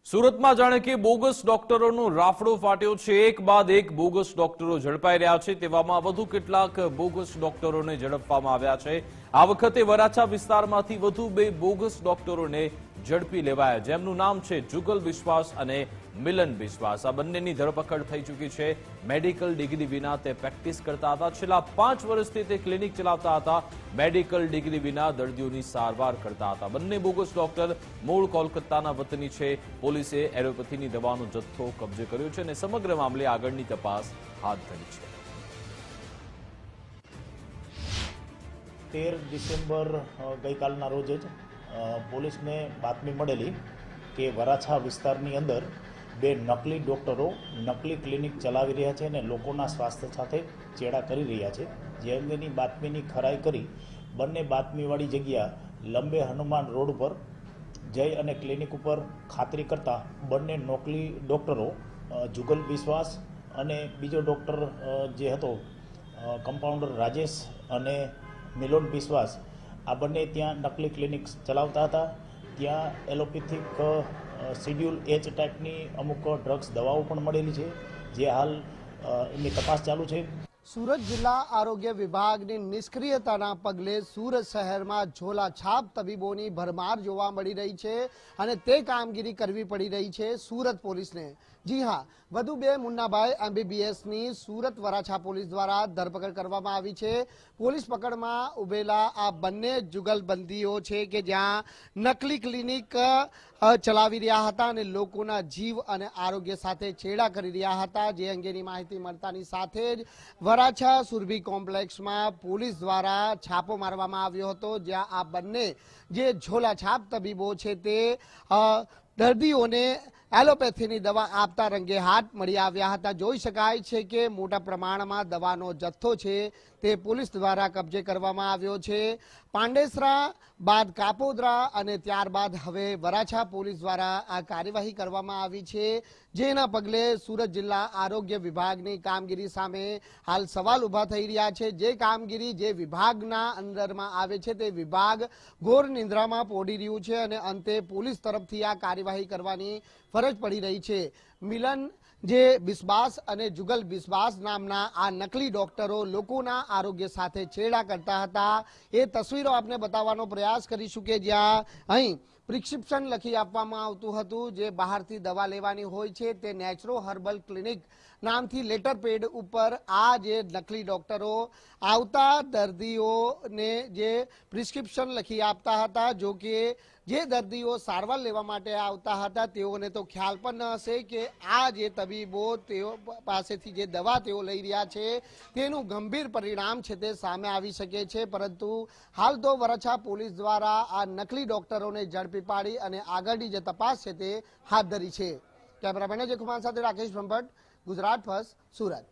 સુરતમાં જાણે કે બોગસ ડોક્ટરોનો રાફડો ફાટ્યો છે। એક બાદ એક બોગસ ડોક્ટરો ઝડપાઈ રહ્યા છે। તેવામાં વધુ કેટલાક બોગસ ડોક્ટરોને ઝડપવામાં આવ્યા છે। આ વખતે વરાછા વિસ્તારમાંથી વધુ 2 બોગસ ડોક્ટરોને ઝડપી લેવાયા, જેમનું નામ છે જુગલ બિસ્વાસ અને મિલન બિસ્વાસ। આ બંનેની ધરપકડ થઈ ચૂકી છે। મેડિકલ ડિગ્રી વિના તે પ્રેક્ટિસ કરતા હતા। છેલ્લા 5 વર્ષથી તે ક્લિનિક ચલાવતા હતા। મેડિકલ ડિગ્રી વિના દર્દીઓની સારવાર કરતા હતા। બંને બોગસ ડોક્ટર મૂળ કોલકાતાના વતની છે। પોલીસે એલોપેથીની દવાનો જથ્થો કબજે કર્યો છે અને સમગ્ર મામલે આગળની તપાસ હાથ ધરી છે। 13 ડિસેમ્બર ગઈકાલના રોજ જ પોલીસને બાતમી મળેલી કે વરાછા વિસ્તારની અંદર 2 નકલી ડોક્ટરો નકલી ક્લિનિક ચલાવી રહ્યા છે અને લોકોના સ્વાસ્થ્ય સાથે ચેડા કરી રહ્યા છે। જે અંગેની બાતમીની ખરાઈ કરી બંને બાતમીવાળી જગ્યા લંબે હનુમાન રોડ ઉપર જઈ અને ક્લિનિક ઉપર ખાતરી કરતા બંને નકલી ડોક્ટરો જુગલ બિસ્વાસ અને બીજો ડોક્ટર જે હતો કમ્પાઉન્ડર રાજેશ અને મિલોન બિસ્વાસ, આ બંને ત્યાં નકલી ક્લિનિક ચલાવતા હતા। ત્યાં એલોપેથિક શિડ્યુલ એચ ટાઈપની અમુક ડ્રગ્સ દવાઓ પણ મળેલી છે, જે હાલ એમની તપાસ ચાલુ છે। સુરત જિલ્લા આરોગ્ય વિભાગની નિષ્ક્રિયતાના પગલે સુરત શહેરમાં ઝોલાછાપ તબીબોની ભરમાર જોવા મળી રહી છે અને તે કામગીરી કરવી પડી રહી છે સુરત પોલીસને। જી હા, વધુ 2 મુન્નાભાઈ MBBSની સુરત વરાછા પોલીસ દ્વારા ધરપકડ કરવામાં આવી છે। પોલીસ પકડમાં ઉભેલા આ બંને જુગલબંધીઓ છે કે જ્યાં નકલી ક્લિનિક ચલાવી રહ્યા હતા અને લોકોના જીવ અને આરોગ્ય સાથે છેડા કરી રહ્યા હતા। જે અંગેની માહિતી મળતાની સાથે જ વરાછા સુરભી કોમ્પ્લેક્સમાં પોલીસ દ્વારા છાપો મારવામાં આવ્યો હતો, જ્યાં આ બંને જે ઝોલાછાપ તબીબો છે તે દર્દીઓને એલોપેથીની દવા આપતા રંગે હાથ મળી આવ્યા હતા। જોઈ શકાય છે કે મોટા પ્રમાણમાં દવાનો જથ્થો છે તે પોલીસ દ્વારા કબજે કરવામાં આવ્યો છે। પાંડેસરા બાદ કાપોદ્રા અને ત્યારબાદ હવે વરાછા પોલીસ દ્વારા આ કાર્યવાહી કરવામાં આવી છે, જેના પગલે સુરત જિલ્લા આરોગ્ય વિભાગની કામગીરી સામે હાલ સવાલ ઊભા થઈ રહ્યા છે। જે કામગીરી જે વિભાગના અંદરમાં આવે છે તે વિભાગ ઘોર નિંદ્રામાં પોડી રહ્યું છે અને અંતે પોલીસ તરફથી આ કાર્યવાહી કરવાની ફરજ પડી રહી છે। મિલન જે બિસ્વાસ અને જુગલ બિસ્વાસ નામના આ નકલી ડોક્ટરો લોકોના આરોગ્ય સાથે છેડા કરતા હતા। એ તસવીરો આપને બતાવવાનો પ્રયાસ કરીશું કે જ્યાં અહીં પ્રિસ્ક્રિપ્શન લખી આપવામાં આવતું હતું, જે બહારથી દવા લેવાની હોય છે તે નેચરો હર્બલ ક્લિનિક નામથી લેટર પેડ ઉપર આ જે નકલી ડોક્ટરો આવતા દર્દીઓને જે પ્રિસ્ક્રિપ્શન લખી આપતા હતા। જો કે જે દર્દીઓ સારવાર લેવા માટે આવતા હતા તેઓને તો ખ્યાલ પણ ન હશે કે આ જે તબીબો તેઓ પાસેથી જે દવા તેઓ લઈ રહ્યા છે તેનું ગંભીર પરિણામ છે તે સામે આવી શકે છે। પરંતુ હાલ તો વરાછા પોલીસ દ્વારા આ નકલી ડોક્ટરોને ઝડપી પાડી અને આગળની જે તપાસ છે તે હાથ ધરી છે। કેમેરામેન અજય કુમાર સાથે રાકેશ બ્રહ્મભટ્ટ, ગુજરાત ફર્સ્ટ, સુરત।